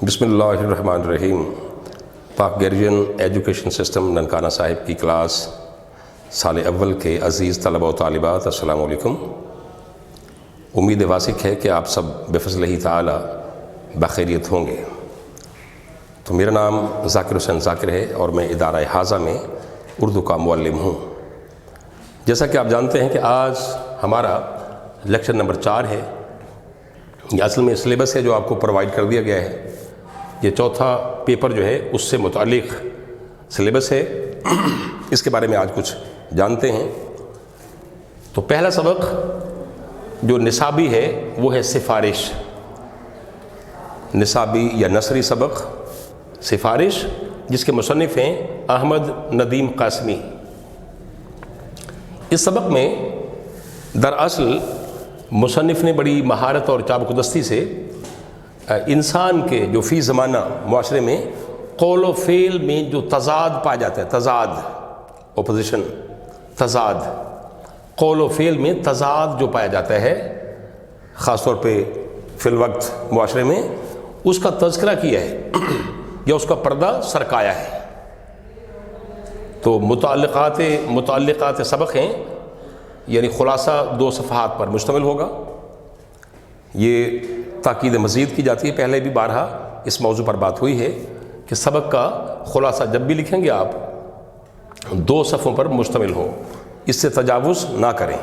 بسم اللہ الرحمن الرحیم۔ پاک گریجن ایجوکیشن سسٹم ننکانہ صاحب کی کلاس سال اول کے عزیز طلبہ و طالبات، السلام علیکم۔ امید واسق ہے کہ آپ سب بفضل اللہ تعالی بخیریت ہوں گے۔ تو میرا نام ذاکر حسین ذاکر ہے اور میں ادارہ حاضہ میں اردو کا معلم ہوں۔ جیسا کہ آپ جانتے ہیں کہ آج ہمارا لیکچر نمبر 4 ہے۔ یہ اصل میں سلیبس ہے جو آپ کو پرووائڈ کر دیا گیا ہے۔ یہ چوتھا پیپر جو ہے اس سے متعلق سلیبس ہے، اس کے بارے میں آج کچھ جانتے ہیں۔ تو پہلا سبق جو نصابی ہے وہ ہے سفارش، نصابی یا نثری سبق سفارش، جس کے مصنف ہیں احمد ندیم قاسمی۔ اس سبق میں دراصل مصنف نے بڑی مہارت اور چابک دستی سے انسان کے جو فی زمانہ معاشرے میں قول و فعل میں جو تضاد پایا جاتا ہے، تضاد، اپوزیشن، تضاد، قول و فعل میں تضاد جو پایا جاتا ہے خاص طور پہ فی الوقت معاشرے میں، اس کا تذکرہ کیا ہے یا اس کا پردہ سرکایا ہے۔ تو متعلقات سبق ہیں، یعنی خلاصہ 2 صفحات پر مشتمل ہوگا۔ یہ تاکید مزید کی جاتی ہے، پہلے بھی بارہا اس موضوع پر بات ہوئی ہے کہ سبق کا خلاصہ جب بھی لکھیں گے آپ 2 صفحوں پر مشتمل ہو، اس سے تجاوز نہ کریں۔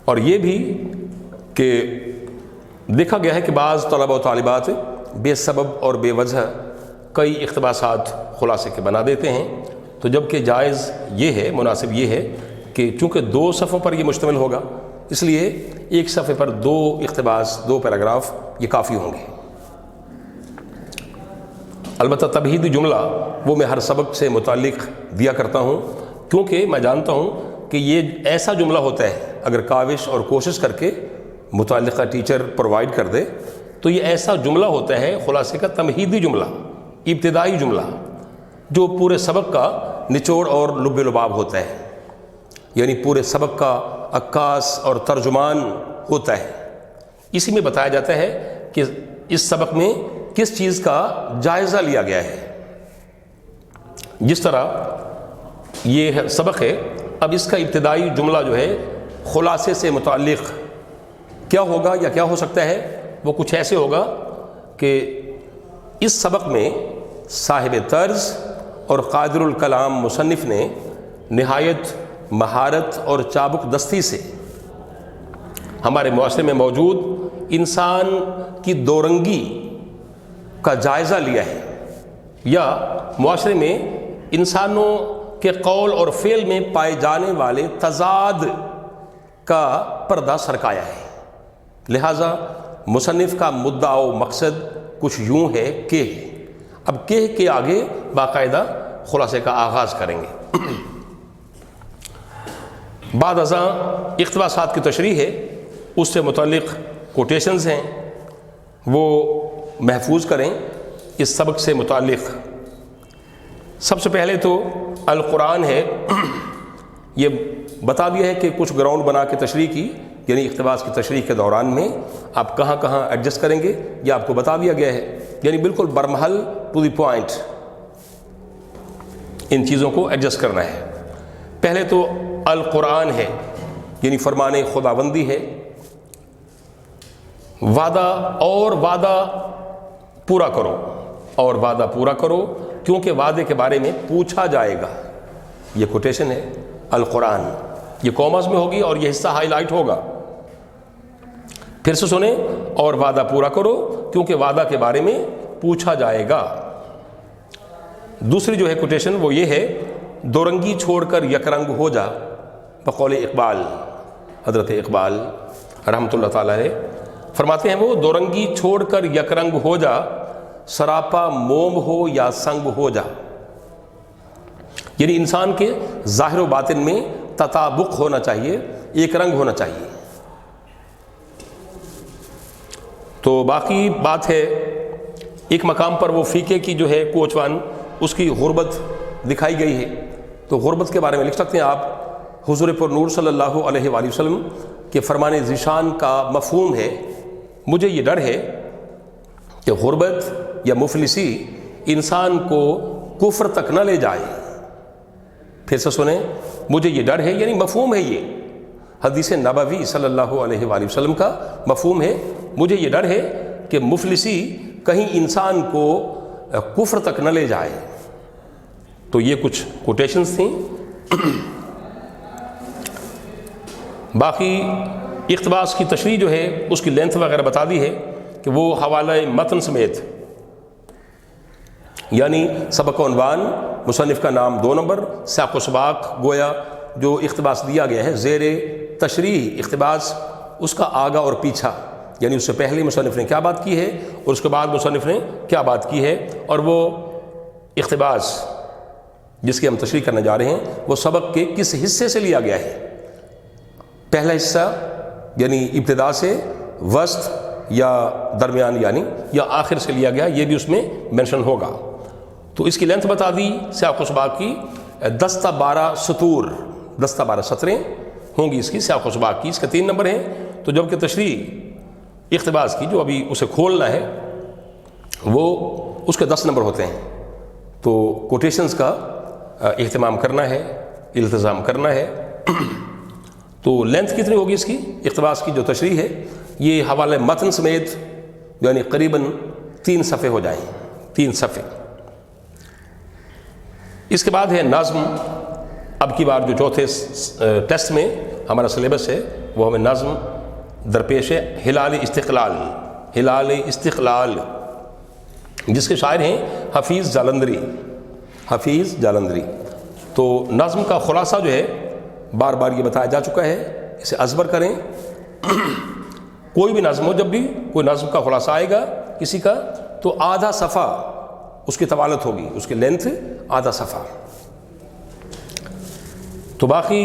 اور یہ بھی کہ دیکھا گیا ہے کہ بعض طلبہ و طالبات بے سبب اور بے وجہ کئی اقتباسات خلاصے کے بنا دیتے ہیں، تو جبکہ جائز یہ ہے، مناسب یہ ہے کہ چونکہ 2 صفحوں پر یہ مشتمل ہوگا، اس لیے ایک صفحے پر 2 اقتباس، 2 پیراگراف یہ کافی ہوں گے۔ البتہ تمہیدی جملہ وہ میں ہر سبق سے متعلق دیا کرتا ہوں، کیونکہ میں جانتا ہوں کہ یہ ایسا جملہ ہوتا ہے اگر کاوش اور کوشش کر کے متعلقہ ٹیچر پرووائڈ کر دے تو یہ ایسا جملہ ہوتا ہے خلاصے کا تمہیدی جملہ، ابتدائی جملہ، جو پورے سبق کا نچوڑ اور لب لباب ہوتا ہے، یعنی پورے سبق کا عکاس اور ترجمان ہوتا ہے۔ اسی میں بتایا جاتا ہے کہ اس سبق میں کس چیز کا جائزہ لیا گیا ہے۔ جس طرح یہ سبق ہے، اب اس کا ابتدائی جملہ جو ہے خلاصے سے متعلق کیا ہوگا یا کیا ہو سکتا ہے، وہ کچھ ایسے ہوگا کہ اس سبق میں صاحب طرز اور قادر الکلام مصنف نے نہایت مہارت اور چابک دستی سے ہمارے معاشرے میں موجود انسان کی دورنگی کا جائزہ لیا ہے، یا معاشرے میں انسانوں کے قول اور فعل میں پائے جانے والے تضاد کا پردہ سرکایا ہے۔ لہٰذا مصنف کا مدعا و مقصد کچھ یوں ہے کہ اب کے آگے باقاعدہ خلاصے کا آغاز کریں گے۔ بعد ازاں اقتباسات کی تشریح ہے، اس سے متعلق کوٹیشنز ہیں، وہ محفوظ کریں اس سبق سے متعلق۔ سب سے پہلے تو القرآن ہے، یہ بتا دیا ہے کہ کچھ گراؤنڈ بنا کے تشریح کی، یعنی اقتباس کی تشریح کے دوران میں آپ کہاں کہاں ایڈجسٹ کریں گے یہ آپ کو بتا دیا گیا ہے، یعنی بالکل برمحل ٹو دی پوائنٹ ان چیزوں کو ایڈجسٹ کرنا ہے۔ پہلے تو القرآن ہے، یعنی فرمان خداوندی ہے، وعدہ پورا کرو اور وعدہ پورا کرو کیونکہ وعدے کے بارے میں پوچھا جائے گا۔ یہ کوٹیشن ہے القرآن، یہ کوماز میں ہوگی اور یہ حصہ ہائی لائٹ ہوگا۔ پھر سے سنیں، اور وعدہ پورا کرو کیونکہ وعدہ کے بارے میں پوچھا جائے گا۔ دوسری جو ہے کوٹیشن وہ یہ ہے، دورنگی چھوڑ کر یک رنگ ہو جا، بقول اقبال، حضرت اقبال رحمۃ اللہ تعالیٰ علیہ فرماتے ہیں، وہ دورنگی چھوڑ کر یک رنگ ہو جا، سراپا موم ہو یا سنگ ہو جا، یعنی انسان کے ظاہر و باطن میں تطابق ہونا چاہیے، ایک رنگ ہونا چاہیے۔ تو باقی بات ہے، ایک مقام پر وہ فقہ کی جو ہے کوچوان، اس کی غربت دکھائی گئی ہے، تو غربت کے بارے میں لکھ سکتے ہیں آپ، حضور پر نور صلی اللہ علیہ وآلہ وسلم کے فرمان ذیشان کا مفہوم ہے، مجھے یہ ڈر ہے کہ غربت یا مفلسی انسان کو کفر تک نہ لے جائے۔ پھر سے سنیں، مجھے یہ ڈر ہے، یعنی مفہوم ہے، یہ حدیث نبوی صلی اللہ علیہ وآلہ وسلم کا مفہوم ہے، مجھے یہ ڈر ہے کہ مفلسی کہیں انسان کو کفر تک نہ لے جائے۔ تو یہ کچھ کوٹیشنز تھیں۔ باقی اقتباس کی تشریح جو ہے اس کی لینتھ وغیرہ بتا دی ہے کہ وہ حوالہ متن سمیت، یعنی سبق و عنوان، مصنف کا نام 2 نمبر، سیاق و سباق، گویا جو اقتباس دیا گیا ہے زیر تشریح اقتباس، اس کا آگا اور پیچھا، یعنی اس سے پہلے مصنف نے کیا بات کی ہے اور اس کے بعد مصنف نے کیا بات کی ہے، اور وہ اقتباس جس کی ہم تشریح کرنے جا رہے ہیں وہ سبق کے کس حصے سے لیا گیا ہے۔ پہلا حصہ یعنی ابتدا سے، وسط یا درمیان یعنی یا آخر سے لیا گیا، یہ بھی اس میں مینشن ہوگا۔ تو اس کی لینتھ بتا دی سیاق و سباق کی، 10 تا 12 سطور، 10 تا 12 سطریں ہوں گی اس کی سیاق و سباق کی، اس کے 3 نمبر ہیں۔ تو جبکہ تشریح اقتباس کی جو ابھی اسے کھولنا ہے وہ اس کے 10 نمبر ہوتے ہیں، تو کوٹیشنز کا اہتمام کرنا ہے، التزام کرنا ہے۔ تو لینتھ کتنی ہوگی اس کی اقتباس کی جو تشریح ہے، یہ حوالہ متن سمیت یعنی قریباً 3 صفحے ہو جائیں، 3 صفحے۔ اس کے بعد ہے نظم۔ اب کی بار جو چوتھے ٹیسٹ میں ہمارا سلیبس ہے وہ ہمیں نظم درپیش ہے، ہلال استقلال، ہلال استقلال، جس کے شاعر ہیں حفیظ جالندری، حفیظ جالندری۔ تو نظم کا خلاصہ جو ہے بار بار یہ بتایا جا چکا ہے، اسے ازبر کریں۔ کوئی بھی نظم ہو، جب بھی کوئی نظم کا خلاصہ آئے گا کسی کا تو آدھا صفحہ اس کی طوالت ہوگی، اس کی لینتھ آدھا صفحہ۔ تو باقی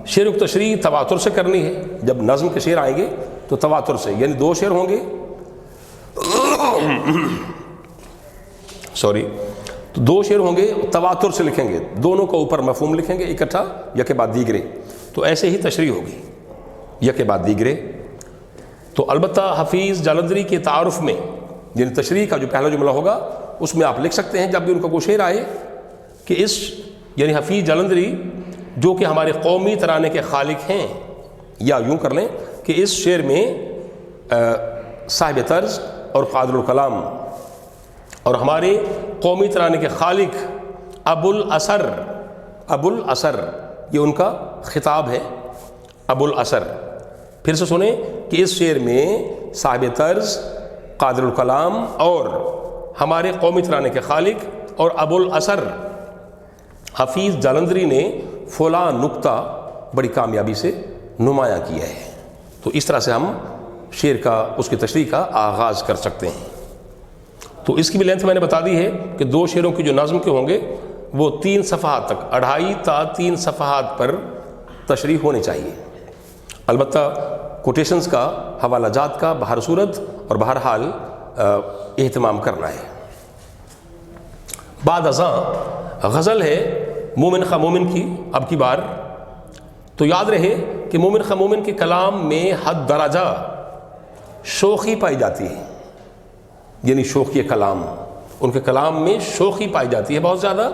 شعر و تشریح تواتر سے کرنی ہے، جب نظم کے شعر آئیں گے تو تواتر سے، یعنی 2 شعر ہوں گے، تو 2 شعر ہوں گے تواتر سے لکھیں گے، دونوں کا اوپر مفہوم لکھیں گے اکٹھا، یکے بعد دیگرے، تو ایسے ہی تشریح ہوگی، یکے بعد دیگرے۔ تو البتہ حفیظ جالندری کے تعارف میں یعنی تشریح کا جو پہلا جملہ ہوگا اس میں آپ لکھ سکتے ہیں جب بھی ان کا کوئی شعر آئے کہ اس یعنی حفیظ جالندری جو کہ ہمارے قومی ترانے کے خالق ہیں، یا یوں کر لیں کہ اس شعر میں صاحب طرز اور قادر الکلام اور ہمارے قومی ترانے کے خالق ابو الاثر، ابو الاثر یہ ان کا خطاب ہے، ابو الاثر۔ پھر سے سنیں کہ اس شعر میں صاحب طرز، قادر الکلام اور ہمارے قومی ترانے کے خالق اور ابو الاثر حفیظ جالندری نے فلاں نقطہ بڑی کامیابی سے نمایاں کیا ہے۔ تو اس طرح سے ہم شعر کا، اس کی تشریح کا آغاز کر سکتے ہیں۔ تو اس کی بھی لینتھ میں نے بتا دی ہے کہ 2 شعروں کی جو نظم کے ہوں گے وہ 3 صفحات تک، 2.5 تا 3 صفحات پر تشریح ہونی چاہیے۔ البتہ کوٹیشنز کا، حوالہ جات کا بہر صورت اور بہرحال اہتمام کرنا ہے۔ بعد ازاں غزل ہے مومن خواہ مومن کی، اب کی بار تو یاد رہے کہ مومن خواہ مومن کے کلام میں حد درجہ شوخی پائی جاتی ہے، یعنی شوخی کلام، ان کے کلام میں شوخی پائی جاتی ہے بہت زیادہ۔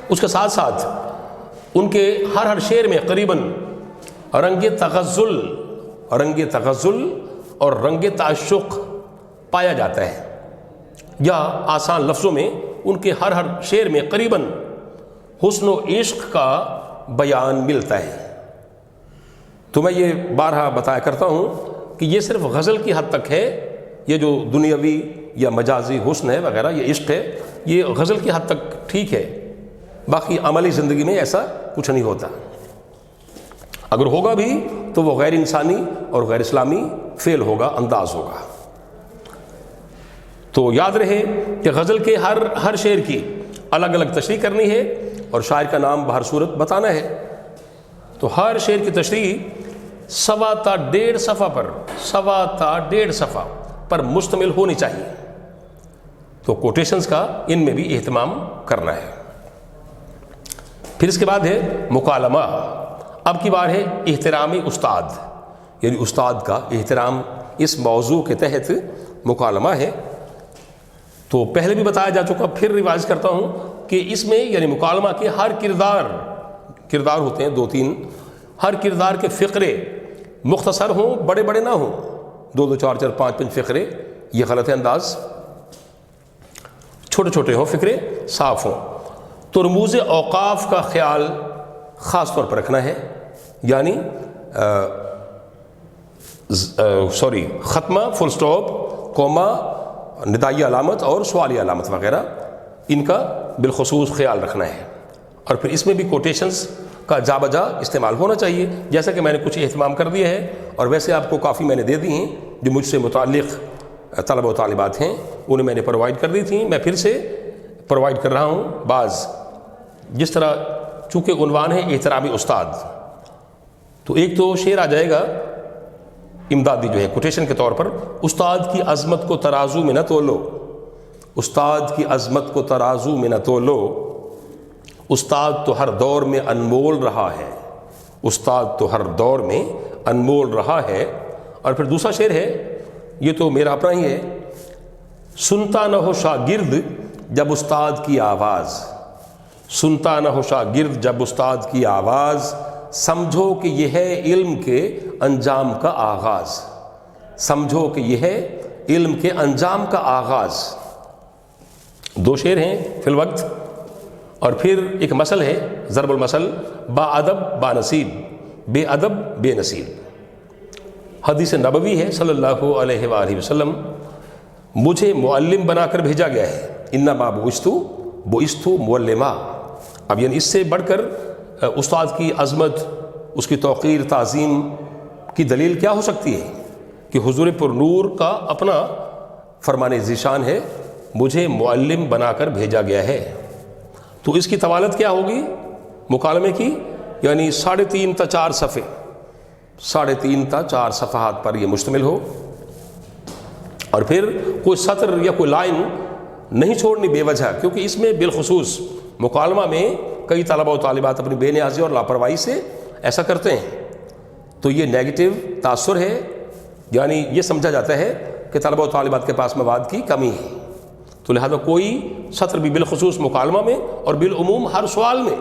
اس کے ساتھ ساتھ ان کے ہر شعر میں قریباً رنگ تغزل اور رنگ تعشق پایا جاتا ہے، یا آسان لفظوں میں ان کے ہر شعر میں قریباً حسن و عشق کا بیان ملتا ہے۔ تو میں یہ بارہا بتایا کرتا ہوں کہ یہ صرف غزل کی حد تک ہے، یہ جو دنیاوی یا مجازی حسن ہے وغیرہ، یہ عشق ہے، یہ غزل کی حد تک ٹھیک ہے، باقی عملی زندگی میں ایسا کچھ نہیں ہوتا۔ اگر ہوگا بھی تو وہ غیر انسانی اور غیر اسلامی فعل ہوگا، انداز ہوگا۔ تو یاد رہے کہ غزل کے ہر شعر کی الگ الگ تشریح کرنی ہے اور شاعر کا نام بہر صورت بتانا ہے۔ تو ہر شعر کی تشریح 1.25 تا 1.5 صفحہ پر، 1.25 تا 1.5 صفحہ پر مشتمل ہونی چاہیے۔ تو کوٹیشنز کا ان میں بھی اہتمام کرنا ہے۔ پھر اس کے بعد ہے مکالمہ۔ اب کی بار ہے احترام استاد، یعنی استاد کا احترام۔ اس موضوع کے تحت مکالمہ ہے. تو پہلے بھی بتایا جا چکا، پھر ریوائز کرتا ہوں کہ اس میں یعنی مکالمہ کے ہر کردار ہوتے ہیں 2-3، ہر کردار کے فقرے مختصر ہوں، بڑے بڑے نہ ہوں، 2-2 4-4 5-5 فقرے، یہ غلط ہے انداز. چھوٹے چھوٹے ہوں فقرے، صاف ہوں. تو رموز اوقاف کا خیال خاص طور پر رکھنا ہے، یعنی ختمہ، فل سٹاپ، کوما، ندائی علامت اور سوالی علامت وغیرہ، ان کا بالخصوص خیال رکھنا ہے. اور پھر اس میں بھی کوٹیشنز کا جا بجا استعمال ہونا چاہیے، جیسا کہ میں نے کچھ اہتمام کر دیا ہے، اور ویسے آپ کو کافی میں نے دے دی ہیں جو مجھ سے متعلق طلبہ و طالبات ہیں، انہیں میں نے پرووائڈ کر دی تھیں، میں پھر سے پرووائڈ کر رہا ہوں بعض. جس طرح چونکہ عنوان ہے احترامی استاد، تو ایک تو شعر آ جائے گا امدادی جو ہے کوٹیشن کے طور پر: استاد کی عظمت کو ترازو میں نہ تولو، استاد کی عظمت کو ترازو میں نہ تولو، استاد تو ہر دور میں انمول رہا ہے، استاد تو ہر دور میں انمول رہا ہے. اور پھر دوسرا شعر ہے، یہ تو میرا اپنا ہی ہے: سنتا نہ ہو شاگرد جب استاد کی آواز، سنتا نہ ہو شاگرد جب استاد کی آواز، سمجھو کہ یہ ہے علم کے انجام کا آغاز، سمجھو کہ یہ ہے علم کے انجام کا آغاز. 2 شعر ہیں فی الوقت. اور پھر ایک مثل ہے، ضرب المثل: با ادب با نصیب، بے ادب بے نصیب. حدیث نبوی ہے صلی اللہ علیہ وآلہ وسلم: مجھے معلم بنا کر بھیجا گیا ہے، انما بعثت معلما. اب یعنی اس سے بڑھ کر استاد کی عظمت، اس کی توقیر، تعظیم کی دلیل کیا ہو سکتی ہے کہ حضور پر نور کا اپنا فرمان ذیشان ہے: مجھے معلم بنا کر بھیجا گیا ہے. تو اس کی طوالت کیا ہوگی مکالمے کی؟ یعنی 3.5 تا 4 صفحے، 3.5 تا 4 صفحات پر یہ مشتمل ہو. اور پھر کوئی سطر یا کوئی لائن نہیں چھوڑنی بے وجہ، کیونکہ اس میں بالخصوص مکالمہ میں کئی طلبہ و طالبات اپنی بے نیازی اور لاپرواہی سے ایسا کرتے ہیں، تو یہ نیگیٹو تاثر ہے. یعنی یہ سمجھا جاتا ہے کہ طلبہ و طالبات کے پاس مواد کی کمی ہے. تو لہذا کوئی سطر بھی بالخصوص مکالمہ میں اور بالعموم ہر سوال میں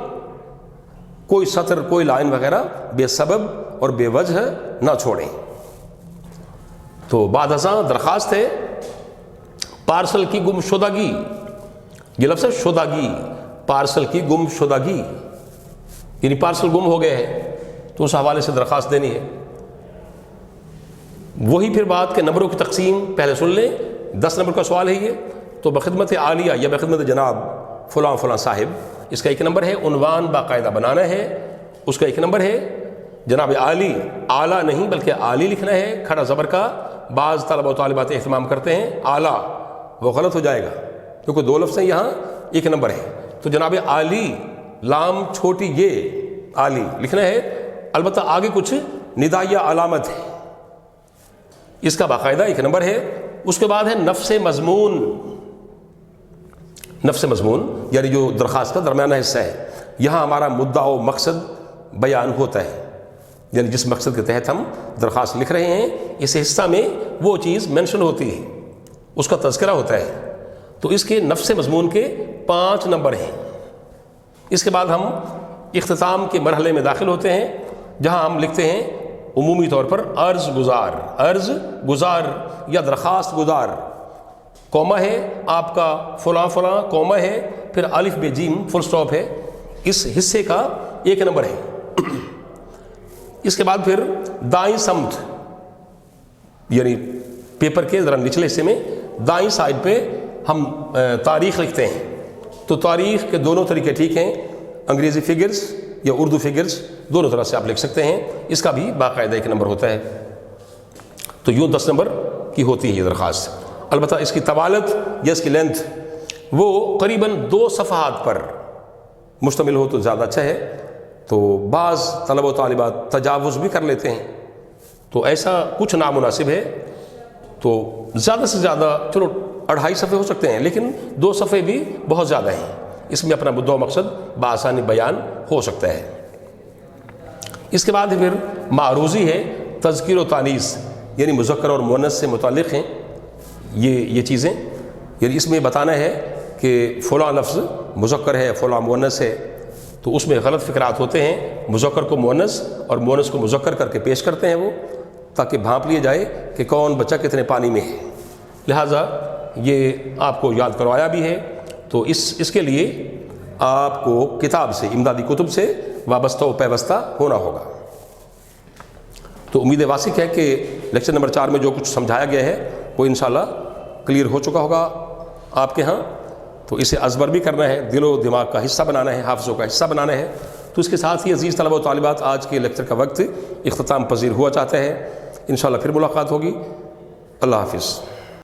کوئی سطر، کوئی لائن وغیرہ بے سبب اور بے وجہ نہ چھوڑیں. تو بعد ازاں درخواست ہے: پارسل کی گم شدگی، یہ لفظ ہے شدگی، پارسل کی گم شدگی، یعنی پارسل گم ہو گئے ہے، تو اس حوالے سے درخواست دینی ہے. وہی پھر بات کہ نمبروں کی تقسیم پہلے سن لیں. 10 نمبر کا سوال ہے یہ، تو بخدمت عالیہ یا بخدمت جناب فلاں فلاں صاحب، اس کا 1 نمبر ہے. عنوان باقاعدہ بنانا ہے، اس کا 1 نمبر ہے. جناب عالی، اعلیٰ نہیں بلکہ عالی لکھنا ہے، کھڑا زبر کا. بعض طلبہ و طالبات اہتمام کرتے ہیں اعلیٰ، وہ غلط ہو جائے گا کیونکہ 2 لفظ ہیں، یہاں 1 نمبر ہے. تو جناب عالی، لام چھوٹی یہ عالی لکھنا ہے. البتہ آگے کچھ ندائیہ علامت ہے، اس کا باقاعدہ 1 نمبر ہے. اس کے بعد ہے نفس مضمون. نفس مضمون یعنی جو درخواست کا درمیانہ حصہ ہے، یہاں ہمارا مدعا و مقصد بیان ہوتا ہے. یعنی جس مقصد کے تحت ہم درخواست لکھ رہے ہیں، اس حصہ میں وہ چیز مینشن ہوتی ہے، اس کا تذکرہ ہوتا ہے. تو اس کے نفس مضمون کے 5 نمبر ہیں. اس کے بعد ہم اختتام کے مرحلے میں داخل ہوتے ہیں، جہاں ہم لکھتے ہیں عمومی طور پر عرض گزار یا درخواست گزار. کوما ہے آپ کا فلاں فلاں، کوما ہے، پھر الف بے جیم فل سٹاپ ہے. اس حصے کا 1 نمبر ہے. اس کے بعد پھر دائیں سمت، یعنی پیپر کے ذرا نچلے حصے میں دائیں سائڈ پہ ہم تاریخ لکھتے ہیں. تو تاریخ کے دونوں طریقے ٹھیک ہیں، انگریزی فگرز یا اردو فگرز، دونوں طرح سے آپ لکھ سکتے ہیں. اس کا بھی باقاعدہ 1 نمبر ہوتا ہے. تو یوں 10 نمبر کی ہوتی ہے یہ درخواست. البتہ اس کی طوالت یا اس کی لینتھ وہ قریباً 2 صفحات پر مشتمل ہو تو زیادہ اچھا ہے. تو بعض طلبہ و طالبات تجاوز بھی کر لیتے ہیں، تو ایسا کچھ نامناسب ہے. تو زیادہ سے زیادہ چلو 2.5 صفحے ہو سکتے ہیں، لیکن 2 صفحے بھی بہت زیادہ ہیں. اس میں اپنا مدعا و مقصد بآسانی بیان ہو سکتا ہے. اس کے بعد پھر معروضی ہے، تذکیر و تانیث، یعنی مذکر اور مؤنث سے متعلق ہیں. یہ چیزیں، یعنی اس میں بتانا ہے کہ فلاں لفظ مذکر ہے فلاں مؤنث ہے، تو اس میں غلط فکرات ہوتے ہیں، مذکر کو مؤنث اور مؤنث کو مذکر کر کے پیش کرتے ہیں وہ، تاکہ بھانپ لیے جائے کہ کون بچہ کتنے پانی میں ہے۔ لہٰذا یہ آپ کو یاد کروایا بھی ہے، تو اس کے لیے آپ کو کتاب سے، امدادی کتب سے وابستہ و پیوستہ ہونا ہوگا۔ تو امید واسق ہے کہ لیکچر نمبر 4 میں جو کچھ سمجھایا گیا ہے وہ انشاءاللہ کلیئر ہو چکا ہوگا آپ کے ہاں۔ تو اسے ازبر بھی کرنا ہے، دل و دماغ کا حصہ بنانا ہے، حافظوں کا حصہ بنانا ہے۔ تو اس کے ساتھ ہی عزیز طلبہ و طالبات، آج کے لیکچر کا وقت اختتام پذیر ہوا چاہتا ہے۔ انشاءاللہ پھر ملاقات ہوگی۔ اللہ حافظ۔